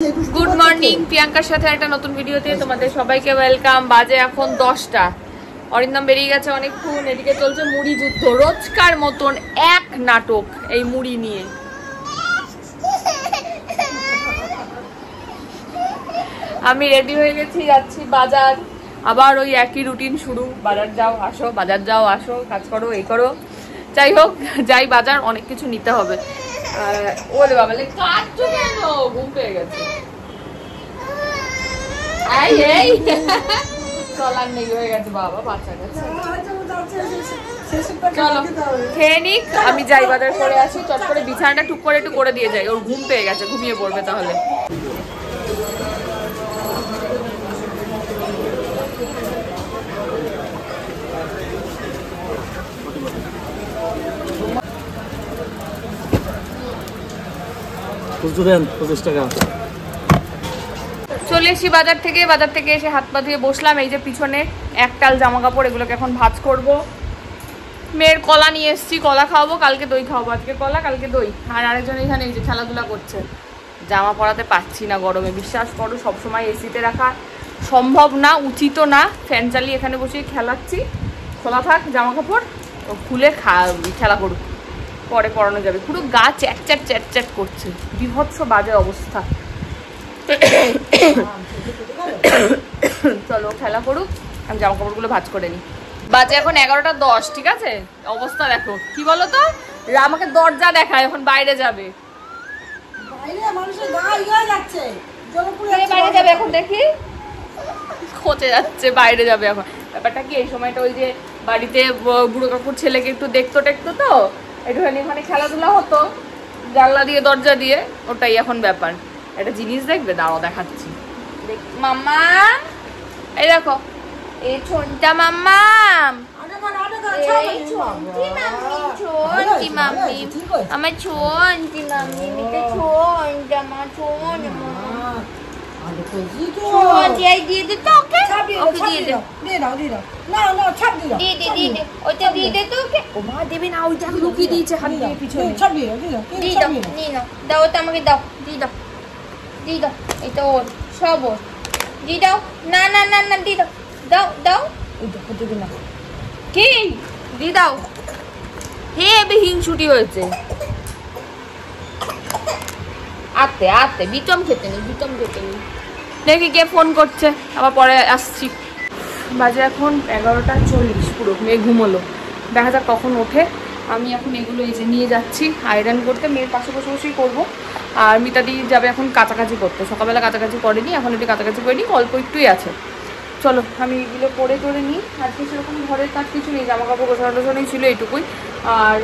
Good morning प्रियंकार साथे एक नतून भिडियोते तुम्हादेर सबाइके वेलकाम। बाजे एखन 10टा। अरिंदम बेरिये गेছে অনেকক্ষণ। এদিকে চলছে মুড়ি যুদ্ধ, রোজকার মতন এক নাটক এই মুড়ি নিয়ে। আমি রেডি হয়ে গেছি, যাচ্ছি বাজার। আবার ওই একই রুটিন শুরু, বাজার যাও আসো, বাজার যাও আসো, কাজ করো এই করো। যাই হোক, যাই বাজার, অনেক কিছু নিতে হবে। ওরে বাবা, কাটছো কেন? ঘুম পেয়ে গেছে। চলার নেই, হয়ে গেছে বাবা, বাচ্চা গেছে। চলো খেয়ে নিক, আমি যাই বাজার করে আসি। চট করে বিছানাটা টুক করে একটু করে দিয়ে যাই, ওর ঘুম পেয়ে গেছে, ঘুমিয়ে পড়বে তাহলে। চলে এসি বাজার থেকে এসে হাত পা ধুয়ে বসলাম। এই যে পিছনে একটাল জামা কাপড়, এগুলোকে এখন ভাঁজ করব। মেয়ের কলা নিয়ে এসছি, কলা খাওয়াবো, কালকে দই খাওয়াবো। আজকে কলা, কালকে দই। আর আরেকজন এখানে এই যে খেলাধুলা করছে। জামা পরাতে পারছি না গরমে, বিশ্বাস করো। সবসময় এসিতে রাখা সম্ভব না, উচিত না। ফ্যান চালিয়ে এখানে বসে খেলাচ্ছি। খোলা থাক জামা কাপড়, ও খুলে খেলা করুক, পরে পরানো যাবে। পুরো গা চ্যাট চ্যাট চ্যাট করছে, বিভৎস বাজে অবস্থা। চলো খেলা করুক, আমি জামা কাপড়গুলো ভাঁজ করে নিই। বাজে এখন 11টা 10, ঠিক আছে? অবস্থা দেখো কি বলো তো, আমাকে দরজা দেখায়, এখন বাইরে যাবে। বাইরে যাবে এখন, দেখি খোঁচে যাচ্ছে, বাইরে যাবে এখন। ব্যাপারটা কি, এই সময়টা ওই যে বাড়িতে বুড়ো কাকুর ছেলেকে একটু দেখতো টেকতো, তো একটুখানি ওখানে খেলাধুলা হতো জানলা দিয়ে দরজা দিয়ে, ওটাই এখন ব্যাপার। একটা জিনিস দেখবে, দাঁড়াও দেখাচ্ছি। মাম্মা, এই দেখো, এই ছোনটা মাম্মা, ছোনটি মাম্মি, আমার ছোনটি মাম্মি, মিটে ছোনটা মা, ছোন দিয়ে দে তো ওকে, ওকে দিয়ে দে, দিয়ে দে, ওইটা দিয়ে দে তো ওকে। ও মা দেবে না, ওইটা লুকিয়ে দিয়েছে হাত দিয়ে পিছনে। দিয়ে দাও, নিয়ে নাও, দাও ওটা আমাকে দাও, দিয়ে দাও, দিয়ে দাও, এটা ওর, সব ওর, দিয়ে দাও। না না না না, দিয়ে দাও, দাও দাও, ওই দেখো দেবে না, কি দিয়ে দাও। হেবে হিংসুটি হয়েছে। আতে আতে বিটম খেতে নেই, বিটম খেতে নেই। দেখি কে ফোন করছে, আবার পরে আসছি। বাজে এখন 11টা 40, পুরো মেয়ে ঘুমোলো। দেখা যাক কখন ওঠে। আমি এখন এগুলো এই যে নিয়ে যাচ্ছি আয়রন করতে, মেয়ের পাশে বসে বসেই করবো। আর মিতাদি যাবে এখন কাছাকাছি করতে, সকালবেলা কাছাকাছি করেনি, এখন একটু কাছাকাছি করে নিই, অল্প একটুই আছে। চলো আমি এগুলো করে নিই। আজকে সেরকম ঘরের কাজ কিছু নেই, জামা কাপড় গোছানোই ছিল এইটুকুই। আর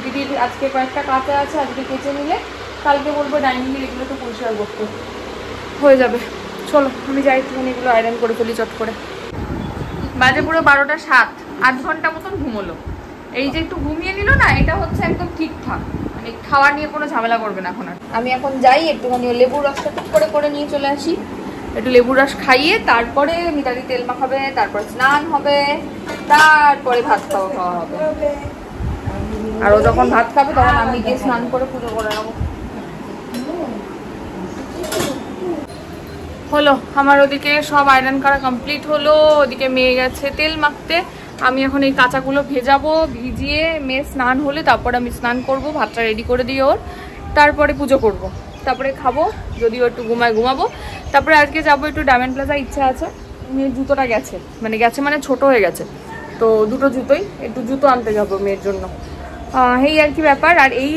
দিদির আজকে কয়েকটা কাঁচা আছে, আজকে কেচে নিলে কালকে বলবো ডাইনিংয়ের এগুলো একটু পরিষ্কার করতে, হয়ে যাবে। চলো আমি যাই, একটুখানি এগুলো আয়রন করে ফেলি চট করে। বাজে পুরো 12টা 7, 8 ঘন্টা মতন ঘুমোলো। এই যে একটু ঘুমিয়ে নিল না, এটা হচ্ছে একদম ঠিকঠাক, মানে খাওয়া নিয়ে কোনো ঝামেলা করবে না এখন আর। আমি এখন যাই, একটুখানি লেবুর রসটা টুক করে নিয়ে চলে আসি। একটু লেবুর রস খাইয়ে তারপরে মিতালি তেল মাখাবে, তারপরে স্নান হবে, তারপরে ভাত খাওয়া হবে। আর ও যখন ভাত খাবে তখন আমি গিয়ে স্নান করে পুজো করে নেবো। হলো আমার ওদিকে সব আয়রন করা কমপ্লিট হলো। ওদিকে মেয়ে গেছে তেল মাখতে, আমি এখন এই কাঁচাগুলো ভেজাবো। ভিজিয়ে মেয়ে স্নান হলে তারপর আমি স্নান করব, ভাতটা রেডি করে দিয়ে ওর, তারপরে পুজো করব, তারপরে খাবো, যদিও একটু ঘুমাবো। তারপরে আজকে যাবো একটু ডায়মন্ড প্লাজা, ইচ্ছা আছে। মেয়ের জুতোটা গেছে মানে ছোট হয়ে গেছে, তো দুটো জুতোই, একটু জুতো আনতে যাবো মেয়ের জন্য। এই আর কি ব্যাপার। আর এই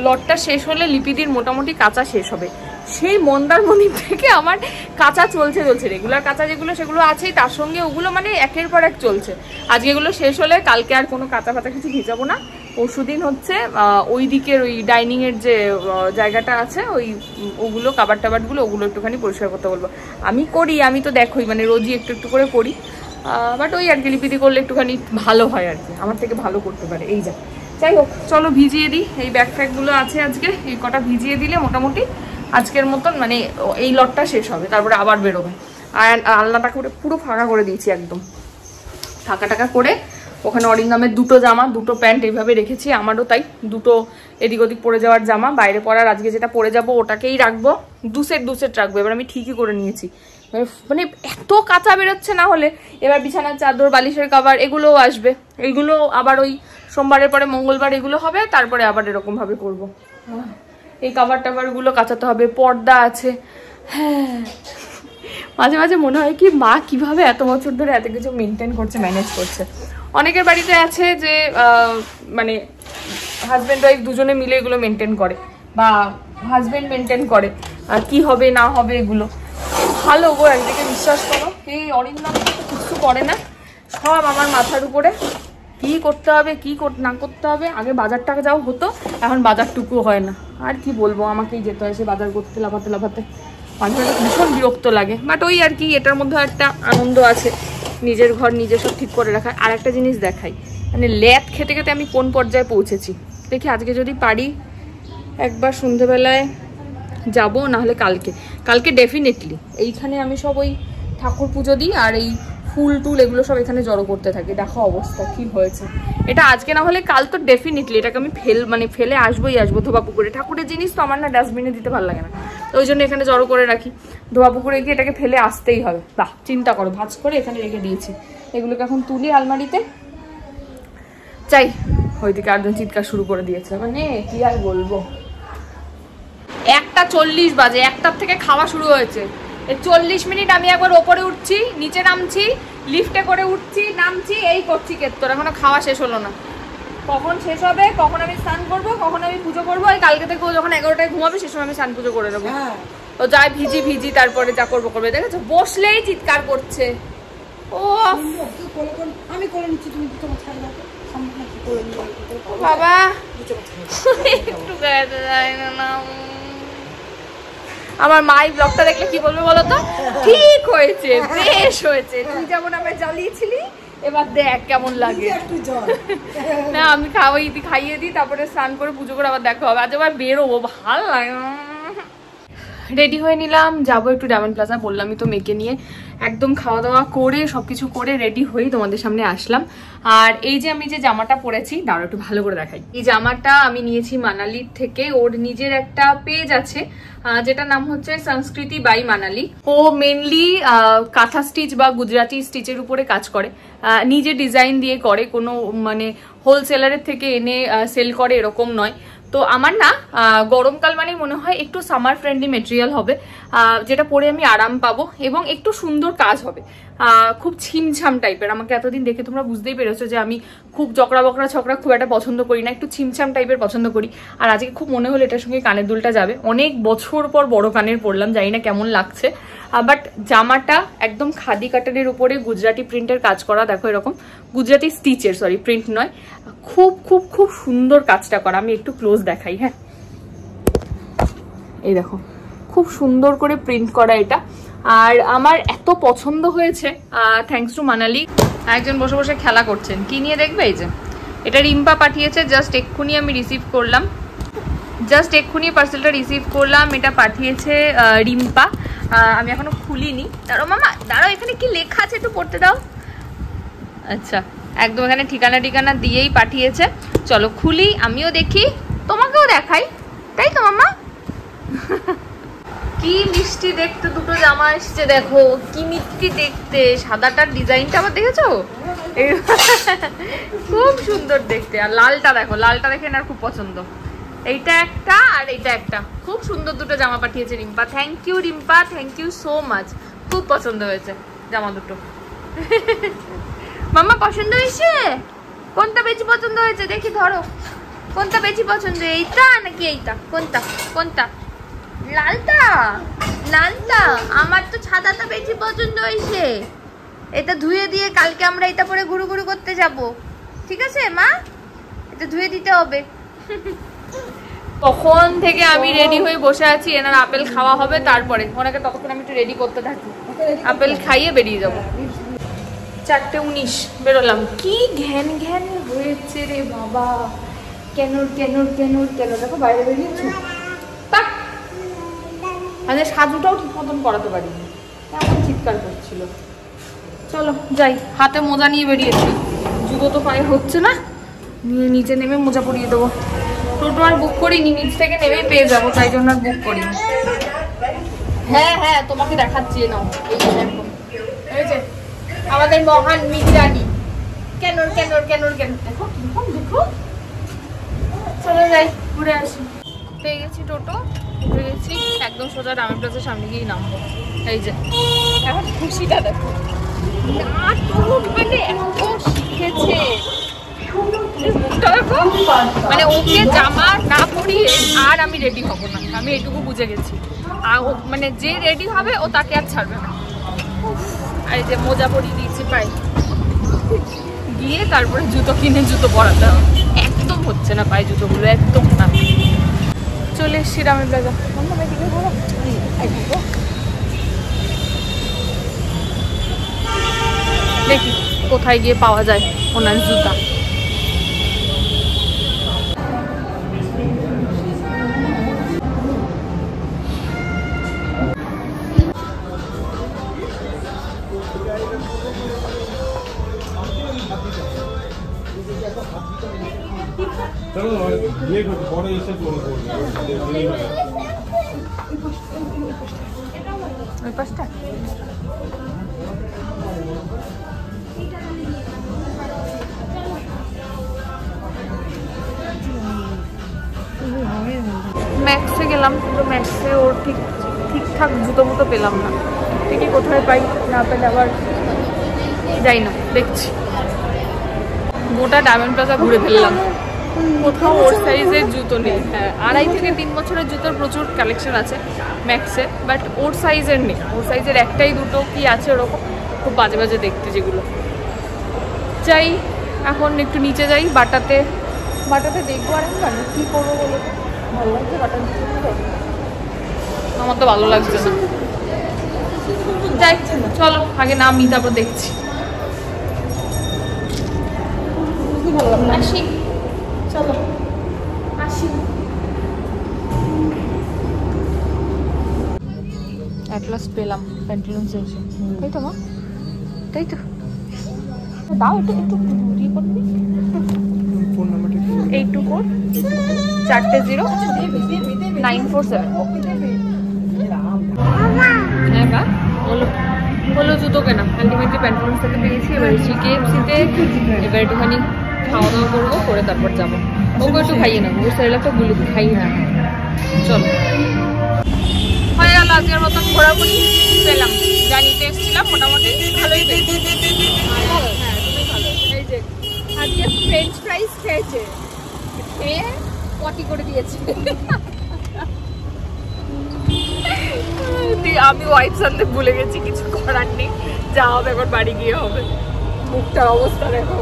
লটটা শেষ হলে লিপিদির মোটামুটি কাঁচা শেষ হবে। সেই মন্দারমণি থেকে আমার কাঁচা চলছে রেগুলার কাঁচা যেগুলো সেগুলো আছেই, তার সঙ্গে ওগুলো মানে একের পর এক চলছে। আজকে এগুলো শেষ হলে কালকে আর কোনো কাঁচা ফাঁচা কিছু ভিজাবো না। পরশুদিন হচ্ছে ওই দিকের ওই ডাইনিংয়ের যে জায়গাটা আছে, ওগুলো কাবাড টাবাডগুলো ওগুলো একটুখানি পরিষ্কার করতে বলবো। আমি করি, আমি তো দেখোই মানে রোজই একটু করে করি, বাট ওই আর কি লিপিদি করলে একটুখানি ভালো হয় আর কি, আমার থেকে ভালো করতে পারে। এই যাই হোক, চলো ভিজিয়ে দিই। এই ব্যাগ ফ্যাগগুলো আছে আজকে, এই কটা ভিজিয়ে দিলে মোটামুটি আজকের মতন মানে এই লটটা শেষ হবে, তারপরে আবার বেরোবে। আর আলনাটা করে পুরো ফাঁকা করে দিয়েছি, একদম ফাঁকা টাকা করে ওখানে অরিন্দমের দুটো জামা দুটো প্যান্ট এইভাবে রেখেছি, আমারও তাই দুটো এদিক ওদিক পরে যাওয়ার জামা, বাইরে পরার আজকে যেটা পরে যাব ওটাকেই রাখবো, দু সেট রাখবো। এবার আমি ঠিকই করে নিয়েছি, মানে এত কাঁচা বেরোচ্ছে না হলে। এবার বিছানার চাদর বালিশের কভার এগুলোও আসবে, এইগুলো আবার ওই সোমবারের পরে মঙ্গলবার এগুলো হবে, তারপরে আবার এরকম ভাবে করবো। এই কভার টাভারগুলো কাচাতে হবে, পর্দা আছে। হ্যাঁ, মাঝে মাঝে মনে হয় কি মা কিভাবে এত বছর ধরে এত কিছু মেনটেন করছে, ম্যানেজ করছে। অনেকের বাড়িতে আছে যে মানে হাজব্যান্ড ওয়াইফ দুজনে মিলে এগুলো মেনটেন করে, বা হাজব্যান্ড মেনটেন করে কি হবে না হবে এগুলো। ভালো গো, একদিকে বিশ্বাস করো এই অরিন্দম কিছু করে না, সব আমার মাথার উপরে। কি করতে হবে কি না করতে হবে, আগে বাজারটা যাও হতো, এখন বাজারটুকু হয় না। আর কি বলবো, আমাকেই যেতে হয় সে বাজার করতে, লাফাতে মানুষের ভীষণ বিরক্ত লাগে। বাট ওই আর কি, এটার মধ্যে একটা আনন্দ আছে, নিজের ঘর নিজে সব ঠিক করে রাখা। আর একটা জিনিস দেখাই, মানে ল্যাদ খেতে খেতে আমি কোন পর্যায়ে পৌঁছেছি দেখি। আজকে যদি পারি একবার সন্ধেবেলায় যাব, নাহলে কালকে ডেফিনেটলি এইখানে আমি সব ওই ঠাকুর পুজো দিই, আর এই ফুল টুল এগুলো সব এখানে জড়ো করতে থাকি। দেখো অবস্থা কি হয়েছে, এটা আজকে না হলে কাল তো ডেফিনেটলি এটাকে আমি ফেলে আসবো ধোবা পুকুরে। ঠাকুরের জিনিস তো আমার না ডাস্টবিনে দিতে ভালো লাগে না, ওই জন্য এখানে জড়ো করে রাখি। ধোবা পুকুরে গিয়ে এটাকে ফেলে আসতেই হবে। বাহ, চিন্তা করো, ভাঁজ করে এখানে রেখে দিয়েছি। এগুলোকে এখন তুলি আলমারিতে। চাই ওইদিকে আরেকজন চিৎকার শুরু করে দিয়েছে, মানে কি আর বলবো। 1:40 বাজে, 1টার থেকে খাওয়া শুরু হয়েছে। 40 মিনিট আমি একবার ওপরে উঠছি, নিচে নামছি, লিফটে করে উঠছি নামছি, এই করছি কেত্তর, এখনো খাওয়া শেষ হলো না। কখন শেষ হবে, কখন আমি স্নান করবো, কখন আমি পুজো করবো। এই কালকে থেকে যখন 11টায় ঘুমাবে সে সময় আমি স্নান পুজো করে দেবো। ও যায় ভিজি তারপরে যা করবো করবে। দেখেছো বসলেই চিৎকার করছে। ও আমি করে নিচ্ছি, তুমি বাবা একটু গায়ে যায় না। আমার মাই ব্লগটা দেখলে কি বলবে বলো তো, ঠিক হয়েছে, বেশ হয়েছে, তুই যেমন আমায় জ্বালিয়েছিলি এবার দেখ কেমন লাগে। না আমি খাইয়ে দিই, তারপরে স্নান করে পুজো করে আবার দেখা হবে। আজ আবার বেরোবো, ভালো লাগে। রেডি হয়ে নিলাম, যাবো একটু ডায়মন্ড প্লাজা, বললামই তো মেয়েকে নিয়ে। একদম খাওয়া দাওয়া করে সবকিছু করে রেডি হয়েই তোমাদের সামনে আসলাম। আর এই যে আমি যে জামাটা পরেছি, দাঁড়াও একটু ভালো করে দেখাই। এই জামাটা আমি নিয়েছি মানালির থেকে, ওর নিজের একটা পেজ আছে যেটা নাম হচ্ছে সংস্কৃতি বাই মানালি। ও মেনলি কাঁথা স্টিচ বা গুজরাটি স্টিচের উপরে কাজ করে, নিজে ডিজাইন দিয়ে করে, কোনো মানে হোলসেলারের থেকে এনে সেল করে এরকম নয়। তো আমার না গরমকাল মানে মনে হয় একটু সামার ফ্রেন্ডলি মেটেরিয়াল হবে, যেটা পরে আমি আরাম পাবো এবং একটু সুন্দর কাজ হবে, খুব ছিমছাম টাইপের। আমাকে এতদিন দেখে তোমরা বুঝতেই পেরেছো যে আমি খুব জকড়া বকড়া ছকড়া খুব একটা পছন্দ করি না, একটু ছিমছাম টাইপের পছন্দ করি। আর আজকে খুব মনে হলো এটার সঙ্গে কানের দুলটা যাবে। অনেক বছর পর বড় কানের পরলাম, জানি না কেমন লাগছে। বাট জামাটা একদম খাদি কাটানের উপরে গুজরাটি প্রিন্টের কাজ করা, দেখো এরকম গুজরাটি স্টিচের, সরি প্রিন্ট নয়, খুব খুব খুব সুন্দর কাজটা করা। আমি একটু ক্লোজ দেখাই। হ্যাঁ, এই দেখো খুব সুন্দর করে প্রিন্ট করা এটা, আর আমার এত পছন্দ হয়েছে, থ্যাঙ্কস টু মানালি। একজন বসে বসে খেলা করছেন, কি নিয়ে দেখবে? এই যে এটা রিম্পা পাঠিয়েছে, জাস্ট এক্ষুনি আমি রিসিভ করলাম, পার্সেলটা রিসিভ করলাম। এটা পাঠিয়েছে রিম্পা, আমি এখনো খুলিনি। দাঁড়াও মামা, দাঁড়াও, এখানে কি লেখা আছে একটু পড়তে দাও। আচ্ছা, একদম এখানে ঠিকানা দিয়েই পাঠিয়েছে। চলো খুলি, আমিও দেখি, তোমাকেও দেখাই, তাই তো মামা? কি মিষ্টি দেখতে দুটো জামা এসছে, দেখো কি মিষ্টি দেখতে। সাদাটার ডিজাইনটা আবার দেখেছো, খুব সুন্দর দেখতে। আর লালটা দেখো, লালটা দেখে না খুব পছন্দ। এইটা একটা আর এইটা একটা, খুব সুন্দর দুটো জামা পাঠিয়েছে Rimpa. Thank you Rimpa, thank you so much, খুব পছন্দ হয়েছে জামা দুটো। মাম্মা পছন্দ হয়েছে? কোনটা বেশি পছন্দ হয়েছে দেখি, ধরো কোনটা বেশি পছন্দ, এইটা নাকি এইটা? কোনটা? লালটা। আমার তো সাদাটা বেশি পছন্দ হয়েছে। এটা ধুয়ে দিয়ে কালকে আমরা এটা পরে ঘুরু করতে যাব, ঠিক আছে মা? এটা ধুয়ে দিতে হবে। তখন থেকে আমি রেডি হয়ে বসে আছি, এনার আপেল খাওয়া হবে, তারপরে ওনাকে ততক্ষণ আমি একটু রেডি করতে থাকি, আপেল খাইয়ে বেরিয়ে যাবো। 4:19 বেরোলাম। কি ঘ্যান হয়েছে রে বাবা, কেন দেখো বাইরে বেরিয়েছো, মানে সাজুটাও ঠিক মতন করাতে পারিনি, এমন চিৎকার করছিল। চলো যাই, হাতে মোজা নিয়ে বেরিয়েছি, জুতো তো পায়ে হচ্ছে না, নিয়ে নিচে নেমে মোজা পরিয়ে দেবো। টোটো আর বুক করিনি, নিচ থেকে নেমেই পেয়ে যাবো, তাই জন্য আর বুক করিনি। হ্যাঁ হ্যাঁ তোমাকে দেখাচ্ছি, নাও এই যে আমাদের মহান মিহিরানি। কেন কেন কেন কেন দেখো কিরকম, দেখো। চলে যাই, ঘুরে আসি। পেয়ে গেছি টোটো, উঠে গেছি, একদম সোজা ডামের প্লাজার সামনে গিয়ে নামবো। এই যে এখন খুশিটা দেখো, মানে এত শিখেছে, মানে ওকে জামা না পরিয়ে আর আমি রেডি হব না, আমি এটুকু বুঝে গেছি। আর মানে যে রেডি হবে ও তাকে আর ছাড়বে না। আর এই যে মোজা পরিয়ে দিয়েছি পায়ে, গিয়ে তারপরে জুতো কিনে জুতো পরাতে হবে। একদম হচ্ছে না পায়ে জুতোগুলো, একদম না। চলে এসছি ডামের প্লাজা। দেখি কোথায় গিয়ে পাওয়া যায় ওনার জুতা। ওই পাশটা ম্যাক্সে গেলাম, কিন্তু ম্যাক্সে ওর ঠিকঠাক জুতো মতো পেলাম না। ঠিকই কোথায় পাই, না পেলে আবার যাই না, দেখছি। গোটা ডায়মন্ড প্লাজা ঘুরে ফেললাম, কোথাও ওর সাইজের জুতো নেই। হ্যাঁ 2.5 থেকে 3 বছরের জুতোর প্রচুর কালেকশন আছে ম্যাক্সে, বাট ওর সাইজের নেই। ওর সাইজের একটাই দুটো কি আছে ওরকম, খুব বাজে বাজে দেখতে যেগুলো। যাই এখন একটু নিচে যাই, বাটাতে দেখবো আর একবার কী করবো বলো। ভালো লাগছে বাটার নিচে? আমার তো ভালো লাগছে না। যাই চলো আগে নামি, তারপর দেখছি। আসি, চলো আসি। এক গ্লাস পেলাম প্যান্টালুন সেকশন, তাই তো মা? তাই তো দাও, একটু একটু দিয়ে করবি। 824 40947। হ্যাঁ বা হলো জুতো কেনা, আলটিমেটলি প্যান্টালুন থেকে পেয়েছি। এবার এসেছি KFC-তে, এবার একটুখানি খাওয়া দাওয়া করবো, করে তারপর যাবো। ওকে একটু খাইয়ে নেবো, ওর শরীরটা গুলি খাইয়ে নেবো। চলো হয়ে গেল আজকের মতন ঘোরাঘুরি। পেলাম, জানিতে এসেছিলাম, মোটামুটি ভালোই পেয়েছি। হ্যাঁ তুমি ভালো। এই যে আজকে ফ্রেঞ্চ ফ্রাইস খেয়েছে, খেয়ে পটি করে দিয়েছে। আমি ওয়াইফ সাথে ভুলে গেছি, কিছু করার নেই, যা হবে এখন বাড়ি গিয়ে হবে। মুখটার অবস্থা দেখো।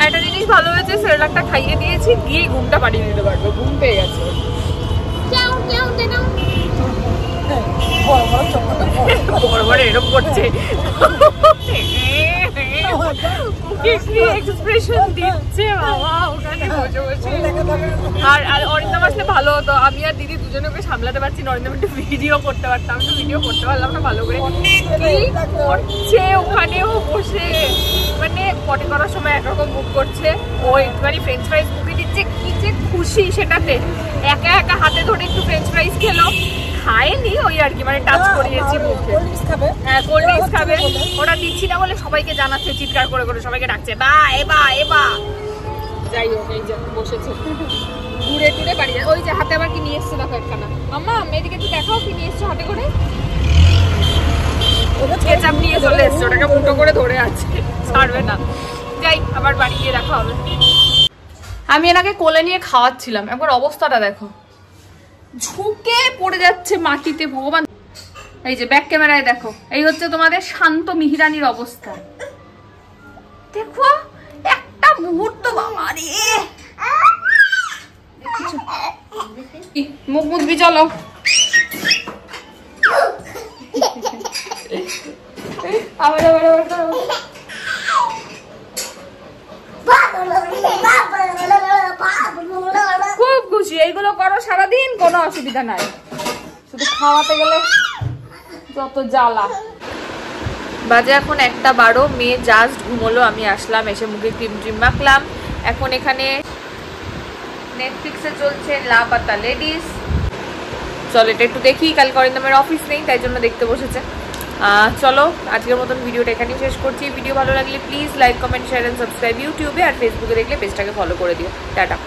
একটা জিনিস ভালো হয়েছে, সেরেলাকটা খাইয়ে দিয়েছি, গিয়ে ঘুমটা পাড়িয়ে দিতে পারবো, ঘুম পেয়ে গেছে। বড় বড় এরকম করছে, এক্সপ্রেশন দিচ্ছে বাবা ওখানে বসে বসে। আর অরিন্দম আসলে ভালো হতো, আমি আর দিদি দুজনে ওকে সামলাতে পারছি না। অরিন্দম একটু ভিডিও করতে পারতাম, তো ভিডিও করতে পারলাম না ভালো করে। কি করছে ওখানেও বসে, মানে পটি করার সময় একরকম মুখ করছে, ও একটুখানি ফ্রেঞ্চ ফ্রাইজ মুখে দিচ্ছে, কি যে খুশি সেটাতে। একা একা হাতে ধরে একটু ফ্রেঞ্চ ফ্রাইজ খেলো, খায়নি ওই আর কি, মানে টাচ করিয়েছি মুখে। হ্যাঁ কোল্ড ড্রিঙ্কস খাবে, ওরা দিচ্ছি না বলে সবাইকে জানাচ্ছে, চিৎকার করে করে সবাইকে ডাকছে, বা এবা এবা। যাই হোক এই যে বসেছে, ঘুরে টুরে বাড়ি যায়। ওই যে হাতে আবার কি নিয়ে এসছে দেখো একখানা। আম্মা এদিকে একটু দেখাও কি নিয়ে এসছো হাতে করে। কেচাপ নিয়ে চলে এসছে, ওটাকে মুঠো করে ধরে আছে, ছাড়বে না। যাই আবার বাড়ি গিয়ে দেখা হবে। আমি এনাকে কোলে নিয়ে খাওয়াচ্ছিলাম, একবার অবস্থাটা দেখো, ঝুঁকে পড়ে যাচ্ছে মাটিতে। ভগবান, এই যে ব্যাক ক্যামেরায় দেখো, এই হচ্ছে তোমাদের শান্ত মিহিরানির অবস্থা। দেখো একটা মুহূর্ত বাবা রে। মুখ মুছবি চলো। আবার আবার আবার খুব খুশি, এইগুলো করো সারাদিন, কোনো অসুবিধা নাই। শুধু খাওয়াতে গেলে যত জ্বালা। বাজে এখন 1:12, মেয়ে জাস্ট ঘুমোলো, আমি আসলাম, এসে মুখে ক্রিম ট্রিম মাখলাম। এখন এখানে নেটফ্লিক্সে চলছে লাপাতা লেডিস। চলো এটা একটু দেখি, কালকে অরিন্দমের অফিস নেই তাই জন্য দেখতে বসেছে। চলো আজকের মতন ভিডিওটা এখানেই শেষ করছি। ভিডিও ভালো লাগলে please like, comment, share and subscribe ইউটিউবে, আর ফেসবুকে দেখলে পেজটাকে ফলো করে দিও। টাটা।